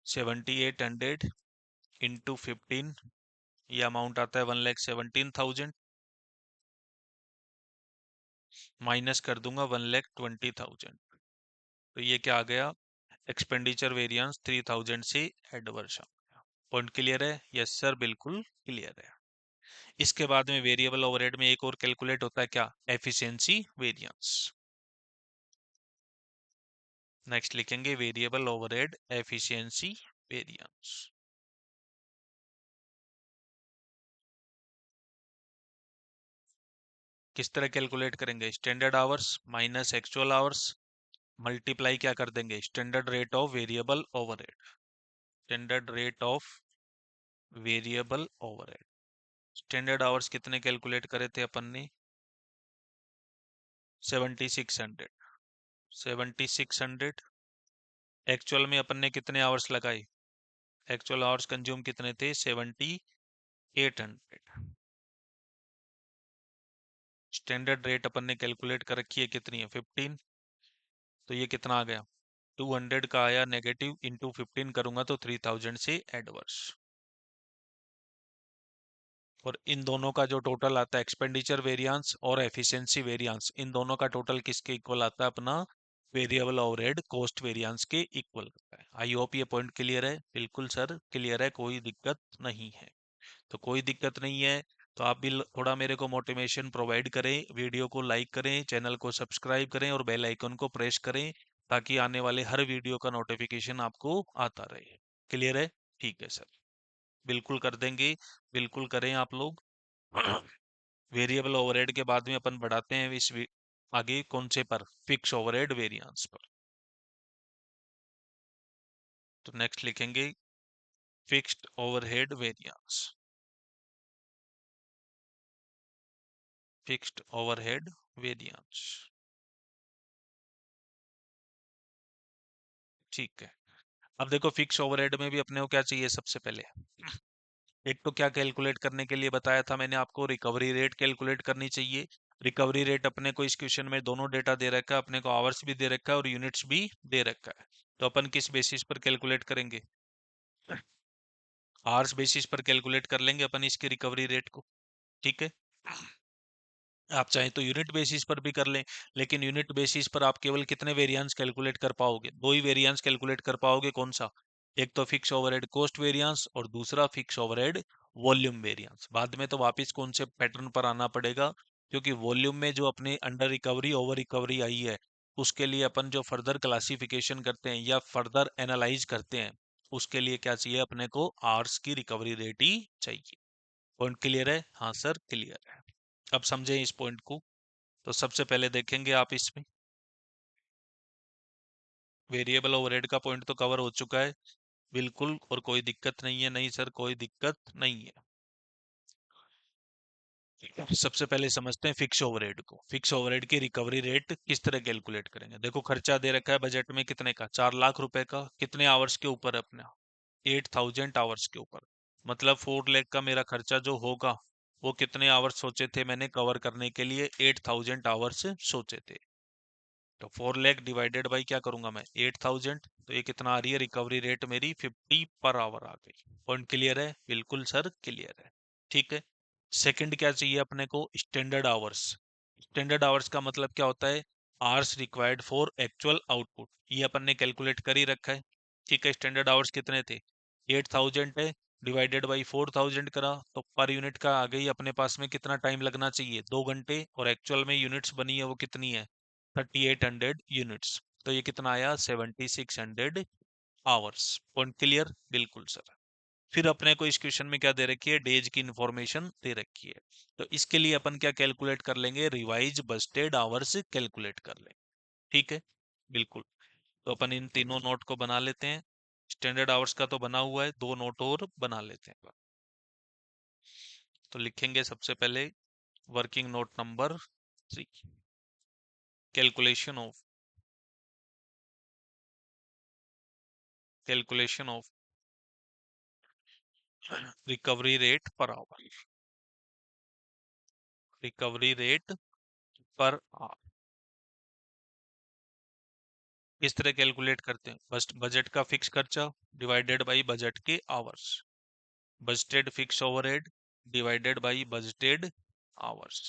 7800 इंटू 15, ये अमाउंट आता है 1,17,000, माइनस कर दूंगा 1,20,000, तो ये क्या आ गया, एक्सपेंडिचर वेरिएंस 3000 से एडवर्स आ गया। पॉइंट क्लियर है? यस सर, बिल्कुल क्लियर है। इसके बाद में वेरिएबल ओवरहेड में एक और कैलकुलेट होता है, क्या, एफिशिएंसी वेरिएंस। नेक्स्ट लिखेंगे वेरिएबल ओवरहेड एफिशिएंसी वेरिएंस। किस तरह कैलकुलेट करेंगे, standard hours minus actual hours, multiply क्या कर देंगे, standard rate of variable overhead, standard rate of variable overhead. Standard hours कितने कैलकुलेट करे थे अपन ने, 7600, 7600। एक्चुअल में अपन ने कितने आवर्स लगाए, एक्चुअल आवर्स कंज्यूम कितने थे, 7800। स्टैंडर्ड रेट अपन ने कैलकुलेट कर रखी है कितनी है, 15, तो ये कितना आ गया, 200 का आया नेगेटिव, इंटू 15 करूंगा तो 3000 से एडवर्स। और इन दोनों का जो टोटल आता है, एक्सपेंडिचर वेरिएंस और एफिशिएंसी वेरिएंस, इन दोनों का टोटल किसके इक्वल आता है, अपना वेरिएबल ओवरहेड कॉस्ट वेरिएंस के इक्वल होता है। आई होप ये पॉइंट क्लियर है, बिल्कुल सर क्लियर है, कोई दिक्कत नहीं है। तो कोई दिक्कत नहीं है, तो आप भी थोड़ा मेरे को मोटिवेशन प्रोवाइड करें, वीडियो को लाइक करें, चैनल को सब्सक्राइब करें और बेल आइकन को प्रेस करें, ताकि आने वाले हर वीडियो का नोटिफिकेशन आपको आता रहे। क्लियर है? ठीक है सर, बिल्कुल कर देंगे, बिल्कुल करें आप लोग। वेरिएबल ओवरहेड के बाद में अपन बढ़ाते हैं आगे कौन से पर, फिक्स ओवरहेड वेरिएंस पर। तो नेक्स्ट लिखेंगे fixed overhead variance, fixed overhead variance. ठीक है, अब देखो फिक्स ओवरहेड में भी अपने को क्या चाहिए, सबसे पहले एक तो क्या कैलकुलेट करने के लिए बताया था मैंने आपको, रिकवरी रेट कैलकुलेट करनी चाहिए। रिकवरी रेट अपने को इस क्वेश्चन में दोनों डेटा दे रखा है, अपने को आवर्स भी दे रखा है और यूनिट्स भी दे रखा है। तो अपन किस बेसिस पर कैलकुलेट करेंगे, आवर्स बेसिस पर कैलकुलेट कर लेंगे अपन इसकी रिकवरी रेट को। ठीक है, आप चाहें तो यूनिट बेसिस पर भी कर लें, लेकिन यूनिट बेसिस पर आप केवल कितने वेरिएंस कैलकुलेट कर पाओगे, दो ही वेरिएंस कैलकुलेट कर पाओगे, कौन सा, एक तो फिक्स ओवरहेड कॉस्ट वेरिएंस और दूसरा फिक्स ओवरहेड वॉल्यूम वेरिएंस। बाद में तो वापस कौन से पैटर्न पर आना पड़ेगा, क्योंकि वॉल्यूम में जो अपने अंडर रिकवरी ओवर रिकवरी आई है, उसके लिए अपन जो फर्दर क्लासिफिकेशन करते हैं या फर्दर एनालाइज करते हैं, उसके लिए क्या चाहिए अपने को, आर्स की रिकवरी रेट ही चाहिए। पॉइंट क्लियर है? हाँ सर क्लियर है। अब समझें इस पॉइंट को। तो सबसे पहले देखेंगे आप इसमें वेरिएबल ओवरहेड का पॉइंट तो कवर हो चुका है, बिल्कुल, और कोई दिक्कत नहीं है, नहीं सर कोई दिक्कत नहीं है। सबसे पहले समझते हैं फिक्स ओवरहेड को, फिक्स ओवरहेड की रिकवरी रेट किस तरह कैलकुलेट करेंगे। देखो खर्चा दे रखा है बजट में कितने का, 4 लाख रुपए का, कितने आवर्स के ऊपर है अपना, 8000 आवर्स के ऊपर। मतलब 4 लाख का मेरा खर्चा जो होगा, वो कितने आवर्स सोचे थे मैंने कवर करने के लिए, 8000 आवर्स सोचे थे। तो 4 लाख डिवाइडेड बाई क्या करूंगा मैं, 8000, तो ये कितना आ रही है, रिकवरी रेट मेरी 50 पर आवर आ गई। पॉइंट क्लियर है? बिल्कुल सर क्लियर है। ठीक है, सेकंड क्या चाहिए अपने को, स्टैंडर्ड आवर्स। स्टैंडर्ड आवर्स का मतलब क्या होता है, hours required for actual output, ये अपन ने कैलकुलेट कर ही रखा है। ठीक है, स्टैंडर्ड आवर्स कितने थे, 8000 है, डिवाइडेड बाई 4000 करा, तो पर यूनिट का आ गई अपने पास में कितना टाइम लगना चाहिए, 2 घंटे, और एक्चुअल में यूनिट्स बनी है वो कितनी है, 3800 यूनिट्स, तो ये कितना आया, 7600 आवर्स। Point clear? बिल्कुल सर। फिर अपने को इस क्वेश्चन में क्या दे रखी है, डेज की इंफॉर्मेशन दे रखी है। तो इसके लिए अपन क्या कैलकुलेट कर लेंगे, रिवाइज बस्टेड आवर्स कैलकुलेट कर लेंगे। ठीक है, बिल्कुल। तो अपन इन तीनों नोट को बना लेते हैं। स्टैंडर्ड आवर्स का तो बना हुआ है, दो नोट और बना लेते हैं। तो लिखेंगे सबसे पहले working note number 3, calculation of recovery rate per hour, recovery rate per our. किस तरह कैलकुलेट करते हैं, बस बजट का फिक्स खर्चा डिवाइडेड बाय बजट के hours, budgeted fix overhead divided by budgeted hours.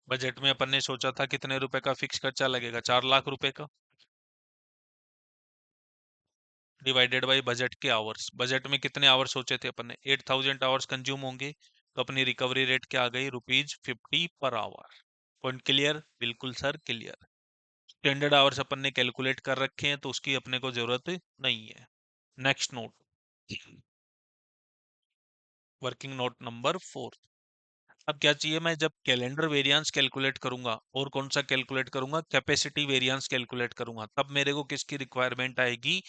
Budget में अपन ने सोचा था कितने रुपए का फिक्स खर्चा लगेगा, 4 लाख रुपए का, डिवाइडेड बाय बजट के आवर्स। बजट में कितने आवर्स सोचे थे अपन ने, 8000 आवर्स कंज्यूम होंगे, तो अपनी रिकवरी रेट क्या आ गई, ₹50 पर आवर। पॉइंट क्लियर, बिल्कुल सर क्लियर। स्टैंडर्ड आवर्स अपन ने कैलकुलेट कर रखे हैं तो उसकी अपने को जरूरत नहीं है। Next note, working note number 4। अब क्या चाहिए, मैं जब कैलेंडर वेरिएंस कैलकुलेट करूंगा और कौन सा कैलकुलेट करूंगा, कैपेसिटी वेरिएंस कैलकुलेट करूंगा, तब मेरे को किसकी रिक्वायरमेंट आएगी,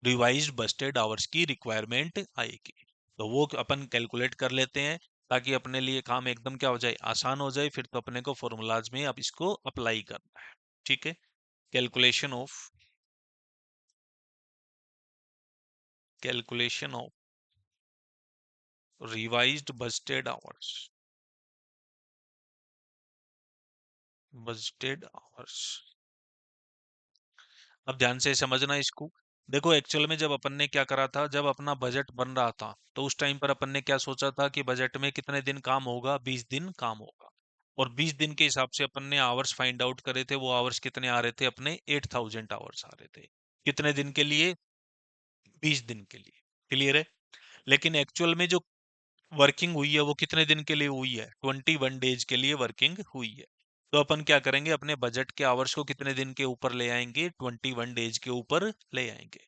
रिवाइज्ड बस्टेड आवर्स की रिक्वायरमेंट आएगी। तो वो अपन कैलकुलेट कर लेते हैं ताकि अपने लिए काम एकदम क्या हो जाए, आसान हो जाए। फिर तो अपने को फॉर्मूलाज में अब इसको अप्लाई करना है। ठीक है, calculation of calculation of revised budgeted hours, budgeted hours. अब ध्यान से समझना इसको। देखो एक्चुअल में जब अपन ने क्या करा था, जब अपना बजट बन रहा था तो उस टाइम पर अपन ने क्या सोचा था कि बजट में कितने दिन काम होगा, 20 दिन काम होगा। और 20 दिन के हिसाब से अपन ने आवर्स फाइंड आउट करे थे। वो आवर्स कितने आ रहे थे अपने, 8000 आवर्स आ रहे थे। कितने दिन के लिए, 20 दिन के लिए। क्लियर है। लेकिन एक्चुअल में जो वर्किंग हुई है वो कितने दिन के लिए हुई है, 21 डेज के लिए वर्किंग हुई है। तो अपन क्या करेंगे, अपने बजट के आवर्स को कितने दिन के ऊपर ले आएंगे, 21 डेज के ऊपर ले आएंगे।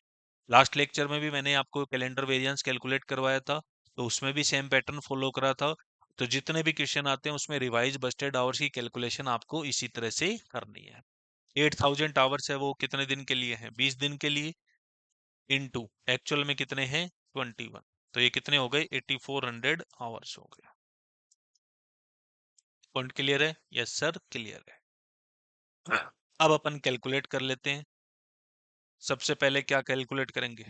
लास्ट लेक्चर में भी मैंने आपको कैलेंडर वेरिएंस कैलकुलेट करवाया था, तो उसमें भी सेम पैटर्न फॉलो करा था। तो जितने भी क्वेश्चन आते हैं उसमें रिवाइज बस्टेड आवर्स की कैलकुलेशन आपको इसी तरह से करनी है। 8000 आवर्स है वो कितने दिन के लिए है, 20 दिन के लिए, इनटू एक्चुअल में कितने हैं, 21। तो ये कितने हो गए, 8400 आवर्स हो गए। पॉइंट क्लियर है, यस सर क्लियर है। अब अपन कैलकुलेट कर लेते हैं। सबसे पहले क्या कैलकुलेट करेंगे,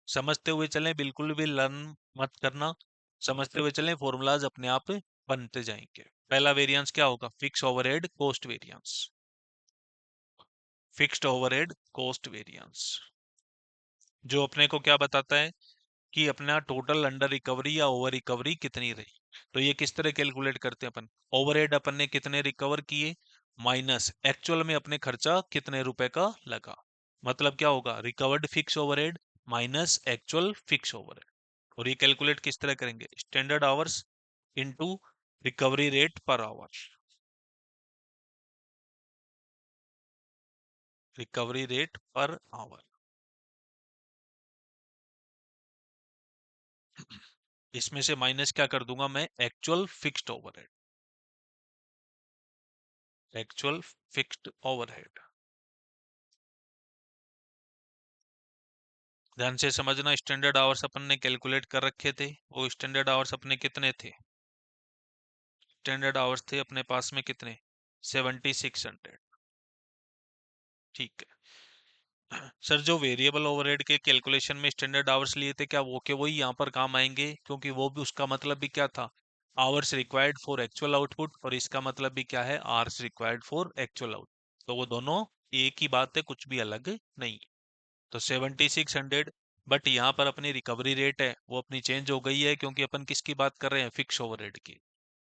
समझते हुए चलें, बिल्कुल भी लर्न मत करना, समझते हुए चलें, फॉर्मूलाज अपने आप बनते जाएंगे। पहला वेरिएंस क्या होगा, fix overhead cost variance, fixed overhead cost variance, जो अपने को क्या बताता है कि अपना टोटल अंडर रिकवरी या ओवर रिकवरी कितनी रही। तो ये किस तरह कैलकुलेट करते हैं अपन, ओवरहेड अपन ने कितने रिकवर किए माइनस एक्चुअल में अपने खर्चा कितने रुपए का लगा। मतलब क्या होगा, recovered fix overhead minus actual fix overhead. और ये कैलकुलेट किस तरह करेंगे, standard hours into recovery rate per hour, recovery rate per our. इसमें से माइनस क्या कर दूंगा मैं, actual fixed overhead, actual fixed overhead. ध्यान से समझना, स्टैंडर्ड आवर्स अपन ने कैलकुलेट कर रखे थे, वो स्टैंडर्ड आवर्स अपने कितने थे, स्टैंडर्ड आवर्स थे अपने पास में कितने, 7600। ठीक है सर, जो वेरिएबल ओवरहेड के कैलकुलेशन में स्टैंडर्ड आवर्स लिए थे, क्या वो के वही यहाँ पर काम आएंगे, क्योंकि वो भी उसका मतलब भी क्या था, hours required for actual output, और इसका मतलब भी क्या है, hours required for actual output. तो वो दोनों एक ही बात है, कुछ भी अलग नहीं। तो 7600, बट यहाँ पर अपनी रिकवरी रेट है वो अपनी चेंज हो गई है, क्योंकि अपन किसकी बात कर रहे हैं, फिक्स ओवरहेड की।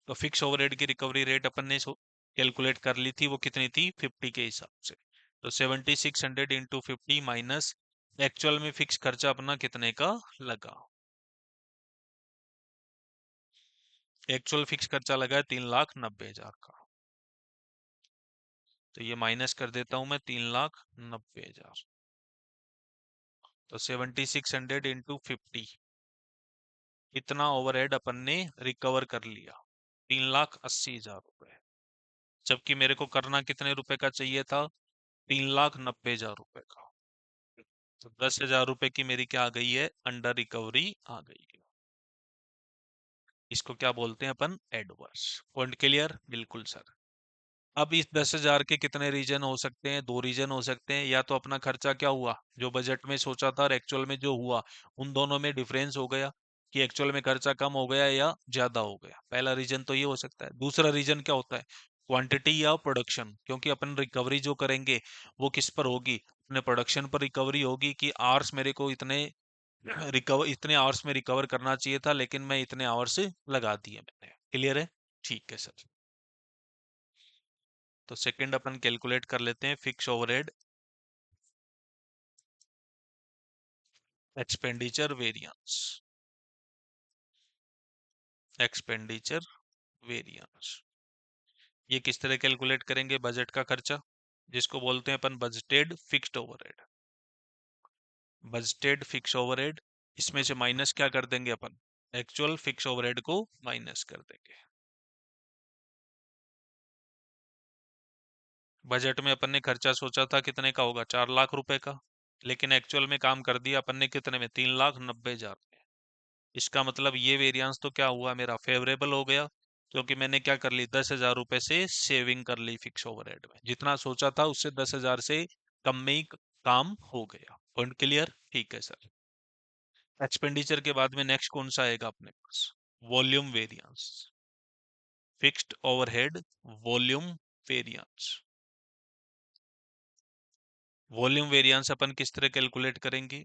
तो फिक्स ओवरहेड की रिकवरी रेट अपन ने कैलकुलेट कर ली थी, वो कितनी थी, 50 के हिसाब से। तो 7600 इंटू 50 माइनस एक्चुअल में फिक्स खर्चा अपना कितने का लगा, एक्चुअल फिक्स खर्चा लगा है 3,90,000 का। तो ये माइनस कर देता हूं मैं, 3,90,000। तो 7600 इंटू 50, इतना ओवरहेड अपन ने रिकवर कर लिया, 3,80,000 रुपए। जबकि मेरे को करना कितने रुपए का चाहिए था, 3,90,000 रुपए का। तो 10,000 रुपए की मेरी क्या आ गई है, अंडर रिकवरी आ गई है। इसको क्या बोलते हैं अपन, एडवर्स। पॉइंट क्लियर, बिल्कुल सर। अब इस 10,000 के कितने रीजन हो सकते हैं, दो रीजन हो सकते हैं। या तो अपना खर्चा क्या हुआ, जो बजट में सोचा था और एक्चुअल में जो हुआ, उन दोनों में डिफरेंस हो गया, कि एक्चुअल में खर्चा कम हो गया या ज्यादा हो गया। पहला रीजन तो ये हो सकता है। दूसरा रीजन क्या होता है, क्वांटिटी या प्रोडक्शन। क्योंकि अपन रिकवरी जो करेंगे वो किस पर होगी, अपने प्रोडक्शन पर रिकवरी होगी, कि आवर्स मेरे को इतने आवर्स में रिकवर करना चाहिए था, लेकिन मैं इतने आवर्स लगा दिए मैंने। क्लियर है, ठीक है सर। तो सेकंड अपन कैलकुलेट कर लेते हैं, fix overhead expenditure variance. Expenditure variance ये किस तरह कैलकुलेट करेंगे, बजट का खर्चा, जिसको बोलते हैं अपन budgeted fixed overhead. Budgeted fix overhead, इसमें से माइनस क्या कर देंगे अपन, एक्चुअल फिक्स ओवरहेड को माइनस कर देंगे। बजट में अपन ने खर्चा सोचा था कितने का होगा, 4 लाख रुपए का, लेकिन एक्चुअल में काम कर दिया अपन ने कितने में, 3,90,000 में। इसका मतलब ये वेरिएंस तो क्या हुआ, मेरा फेवरेबल हो गया, क्योंकि मैंने क्या कर ली, 10,000 रुपए से सेविंग कर ली फिक्स ओवरहेड में। जितना सोचा था उससे 10,000 से कम में ही काम हो गया। पॉइंट क्लियर, ठीक है सर। एक्सपेंडिचर के बाद में नेक्स्ट कौन सा आएगा अपने पास, volume variance. Fixed overhead volume variance. Volume variance अपन किस तरह कैलकुलेट करेंगे,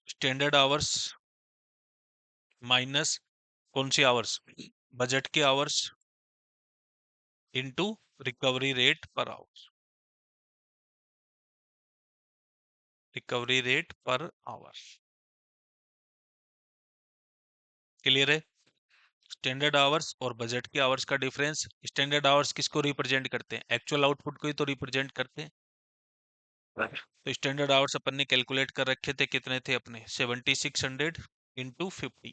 स्टैंडर्ड आवर्स माइनस कौन सी आवर्स, बजट के hours, into recovery rate per hour. Recovery rate per hour. Clear है। स्टैंडर्ड आवर्स और बजट के आवर्स का डिफरेंस, स्टैंडर्ड आवर्स किसको रिप्रेजेंट करते हैं, एक्चुअल आउटपुट को ही तो रिप्रेजेंट करते हैं। तो स्टैंडर्ड आवर्स अपन ने कैलकुलेट कर रखे थे, कितने थे अपने, 7600 इंटू 50।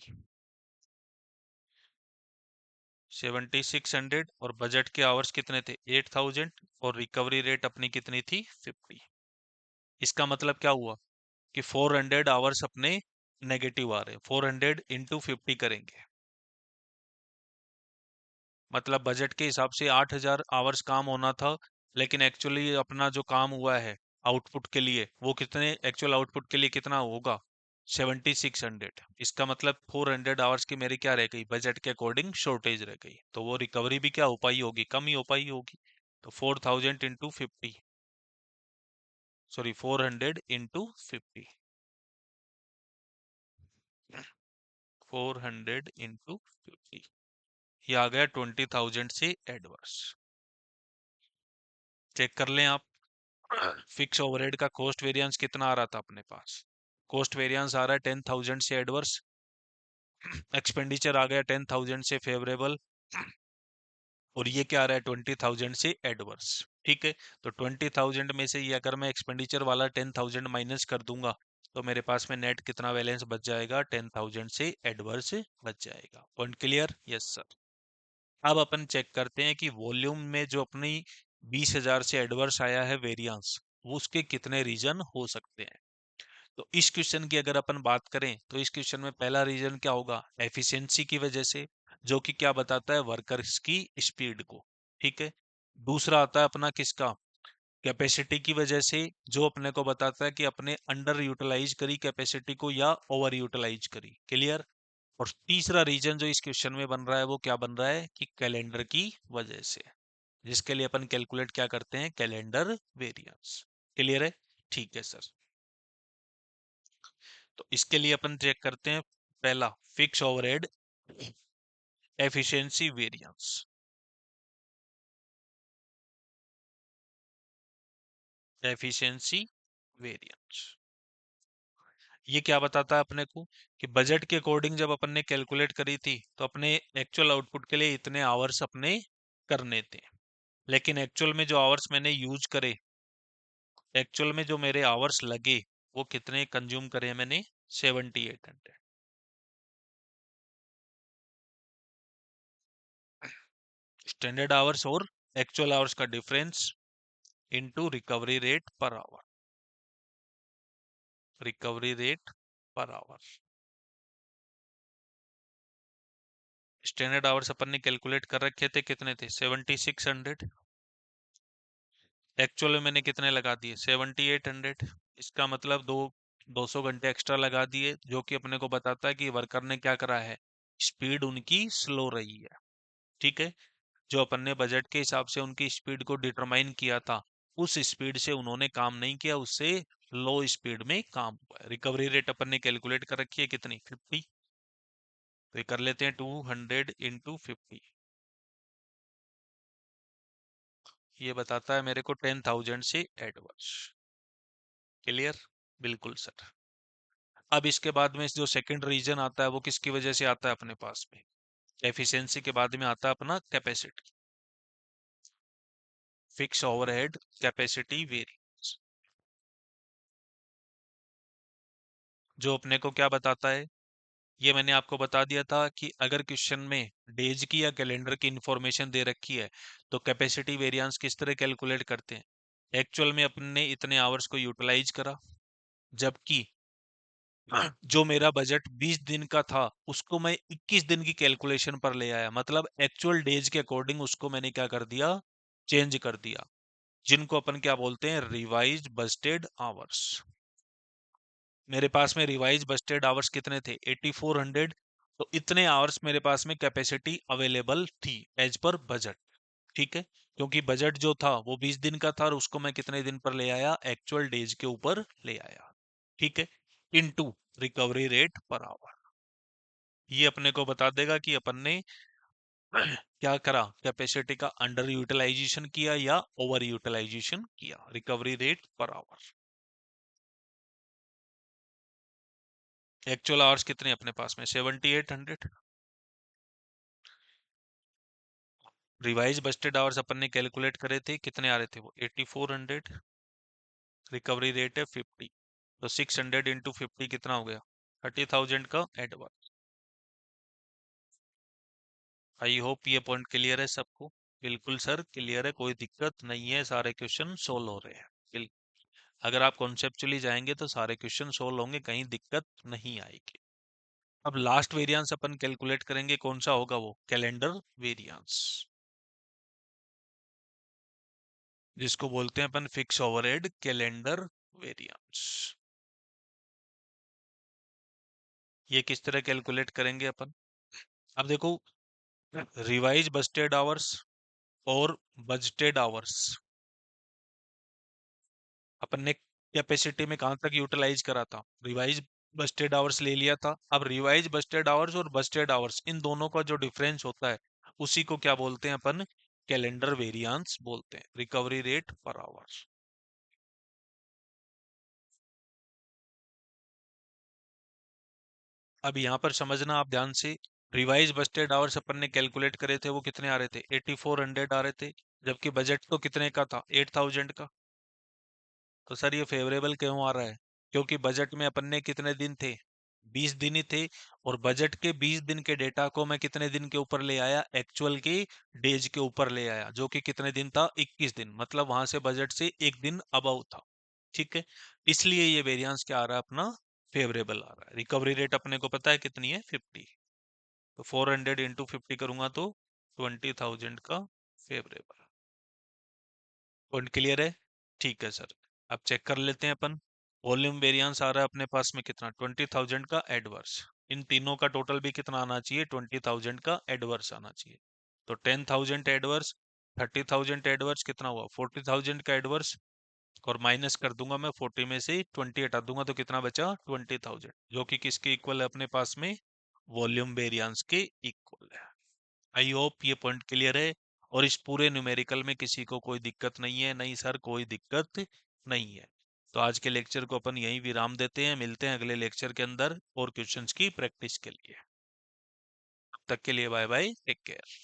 7600 और बजट के आवर्स कितने थे, 8000, और रिकवरी रेट अपनी कितनी थी, 50। इसका मतलब क्या हुआ, कि 400 आवर्स अपने नेगेटिव आ रहे हैं। 400 इंटू 50 करेंगे, मतलब बजट के हिसाब से 8,000 आवर्स काम होना था, लेकिन एक्चुअली अपना जो काम हुआ है आउटपुट के लिए, वो कितने, एक्चुअल आउटपुट के लिए कितना होगा, 7600। इसका मतलब 400 आवर्स की मेरी क्या रह गई, बजट के अकॉर्डिंग शॉर्टेज रह गई, तो वो रिकवरी भी क्या हो पाई होगी, कम ही हो पाई होगी। तो 4000 इंटू 50, सॉरी 400 इंटू 50, 400 इंटू 50, ये आ गया 20,000 से एडवर्स। चेक कर लें आप, फिक्स ओवरहेड का कॉस्ट वेरिएंस कितना आ रहा था अपने पास, कॉस्ट वेरिएंस आ रहा है 10,000 से एडवर्स, एक्सपेंडिचर आ गया 10,000 से फेवरेबल, और ये क्या आ रहा है, 20,000 से एडवर्स। ठीक है, तो 20,000 में से ये अगर मैं एक्सपेंडिचर वाला 10,000 माइनस कर दूंगा, तो मेरे पास में नेट कितना बैलेंस बच जाएगा, 10,000 से एडवर्स बच जाएगा। Point clear, yes sir. अब अपन चेक करते हैं कि वॉल्यूम में जो अपनी 20,000 से एडवर्स आया है वेरिएंस, वो उसके कितने रीजन हो सकते हैं। तो इस क्वेश्चन की अगर अपन बात करें, तो इस क्वेश्चन में पहला रीजन क्या होगा, एफिशिएंसी की वजह से, जो कि क्या बताता है, वर्कर्स की स्पीड को। ठीक है। दूसरा आता है अपना किसका, कैपेसिटी की वजह से, जो अपने को बताता है कि अपने अंडर यूटिलाइज करी कैपेसिटी को या ओवर यूटिलाइज करी। क्लियर। और तीसरा रीजन जो इस क्वेश्चन में बन रहा है, वो क्या बन रहा है, कि कैलेंडर की वजह से, जिसके लिए अपन कैलकुलेट क्या करते हैं, कैलेंडर वेरिएंस। क्लियर है, ठीक है सर। तो इसके लिए अपन चेक करते हैं, पहला fix overhead efficiency variance. Efficiency variance ये क्या बताता है अपने को, कि बजट के अकॉर्डिंग जब अपन ने कैलकुलेट करी थी, तो अपने एक्चुअल आउटपुट के लिए इतने आवर्स अपने करने थे। लेकिन एक्चुअल में जो आवर्स मैंने यूज करे, एक्चुअल में जो मेरे आवर्स लगे, वो कितने कंज्यूम करे मैंने? 7800। स्टैंडर्ड आवर्स और एक्चुअल आवर्स का difference into recovery rate per hour. Recovery rate per hour. Standard hours अपन ने कैलकुलेट कर रखे थे, कितने थे? 7600। एक्चुअल में मैंने कितने लगा दिए? 7800। इसका मतलब 200 घंटे एक्स्ट्रा लगा दिए, जो कि अपने को बताता है कि वर्कर ने क्या करा है, स्पीड उनकी स्लो रही है। ठीक है, जो अपन ने बजट के हिसाब से उनकी स्पीड को डिटरमाइन किया था, उस स्पीड से उन्होंने काम नहीं किया, उससे लो स्पीड में काम हुआ है। रिकवरी रेट अपन ने कैलकुलेट कर रखी है कितनी? 50। तो ये कर लेते हैं 200 इंटू 50। ये बताता है मेरे को 10,000 से एडवर्स। क्लियर? बिल्कुल सर। अब इसके बाद में जो सेकंड रीजन आता है, वो किसकी वजह से आता है अपने पास में? एफिशिएंसी के बाद में आता है अपना capacity. Fix overhead capacity variance, जो अपने को क्या बताता है? ये मैंने आपको बता दिया था कि अगर क्वेश्चन में डेज की या कैलेंडर की इंफॉर्मेशन दे रखी है, तो कैपेसिटी वेरिएंस किस तरह कैलकुलेट करते हैं? एक्चुअल में अपन ने इतने आवर्स को यूटिलाइज करा, जबकि जो मेरा बजट 20 दिन का था, उसको मैं 21 दिन की कैलकुलेशन पर ले आया। मतलब एक्चुअल डेज के अकॉर्डिंग उसको मैंने क्या कर दिया? चेंज कर दिया, जिनको अपन क्या बोलते हैं? Revised budgeted hours. मेरे पास में रिवाइज बजटेड आवर्स कितने थे? 8400। तो इतने आवर्स मेरे पास में कैपेसिटी अवेलेबल थी एज पर बजट। ठीक है, क्योंकि बजट जो था वो 20 दिन का था, और उसको मैं कितने दिन पर ले आया? एक्चुअल डेज के ऊपर ले आया। ठीक है, into recovery rate per our. ये अपने को बता देगा कि अपन ने क्या करा, कैपेसिटी का अंडर यूटिलाइजेशन किया या ओवर यूटिलाइजेशन किया। Recovery rate per our. Actual hours कितने अपने पास में? 7800। रिवाइज बजटेड आवर्स अपन ने कैलकुलेट करे थे, कितने आ रहे थे वो? 8400। रिकवरी रेट है 50। तो 600 इंटू 50 कितना हो गया? 30,000 का एडवांस। आई होप ये पॉइंट क्लियर है सबको। बिल्कुल सर क्लियर है, कोई दिक्कत नहीं है, सारे क्वेश्चन सोल्व हो रहे हैं। अगर आप कॉन्सेप्चुअली जाएंगे तो सारे क्वेश्चन सोल्व होंगे, कहीं दिक्कत नहीं आएगी। अब लास्ट वेरिएंस अपन कैलकुलेट करेंगे, कौन सा होगा वो? कैलेंडर वेरिएंस, जिसको बोलते हैं अपन फिक्स ओवरहेड कैलेंडर वेरिएंस। ये किस तरह कैलकुलेट करेंगे अपन? अब देखो, रिवाइज बजटेड आवर्स और बजटेड आवर्स अपन ने कैपेसिटी में कहां तक यूटिलाइज करा था? रिवाइज बस्टेड आवर्स ले लिया था। अब रिवाइज बस्टेड आवर्स और बस्टेड आवर्स, इन दोनों का जो डिफरेंस होता है, उसी को क्या बोलते हैं अपन? कैलेंडर वेरिएंस बोलते हैं। Recovery rate per our. अब यहाँ पर समझना आप ध्यान से, रिवाइज बस्टेड आवर्स अपन ने कैलकुलेट करे थे, वो कितने आ रहे थे? 8400 आ रहे थे, जबकि बजट तो कितने का था? 8000 का। तो सर ये फेवरेबल क्यों आ रहा है? क्योंकि बजट में अपन ने कितने दिन थे? 20 दिन ही थे। और बजट के 20 दिन के डेटा को मैं कितने दिन के ऊपर ले आया? एक्चुअल के डेज के ऊपर ले आया, जो कि कितने दिन था? 21 दिन। मतलब वहां से बजट से एक दिन अबव था। ठीक है, इसलिए ये वेरिएंस क्या आ रहा है अपना? फेवरेबल आ रहा है। रिकवरी रेट अपने को पता है कितनी है? 50। तो 400 इंटू 50 करूंगा तो 20,000 का फेवरेबल। पॉइंट क्लियर है? ठीक है सर। अब चेक कर लेते हैं अपन। वॉल्यूम वेरिएंस आ रहा है अपने पास में कितना? 20,000 का एडवर्स। इन तीनों का टोटल भी कितना आना चाहिए? 20,000 का एडवर्स आना चाहिए। तो 10,000 एडवर्स, 30,000 एडवर्स, कितना हुआ? 40,000 का एडवर्स। और माइनस कर दूंगा मैं 40 में से 20 हटा दूंगा, तो कितना बचा? 20,000, जो कि किसके इक्वल है अपने पास में? वॉल्यूम वेरिएंस के इक्वल है। आई होप ये पॉइंट क्लियर है। और इस पूरे न्यूमेरिकल में किसी को कोई दिक्कत नहीं है? नहीं सर, कोई दिक्कत नहीं है। तो आज के लेक्चर को अपन यहीं विराम देते हैं, मिलते हैं अगले लेक्चर के अंदर और क्वेश्चंस की प्रैक्टिस के लिए। तब तक के लिए बाय बाय, टेक केयर।